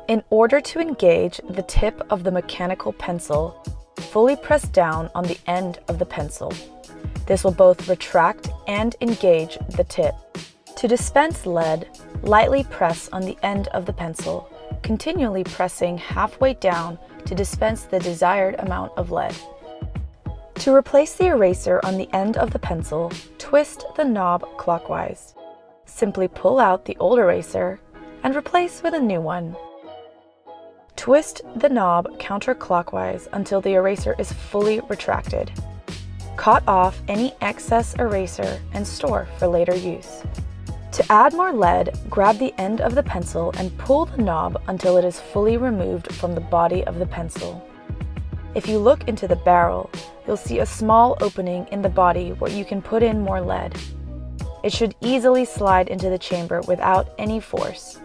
In order to engage the tip of the mechanical pencil, fully press down on the end of the pencil. This will both retract and engage the tip. To dispense lead, lightly press on the end of the pencil, continually pressing halfway down to dispense the desired amount of lead. To replace the eraser on the end of the pencil, twist the knob clockwise. Simply pull out the old eraser and replace with a new one. Twist the knob counterclockwise until the eraser is fully retracted. Cut off any excess eraser and store for later use. To add more lead, grab the end of the pencil and pull the knob until it is fully removed from the body of the pencil. If you look into the barrel, you'll see a small opening in the body where you can put in more lead. It should easily slide into the chamber without any force.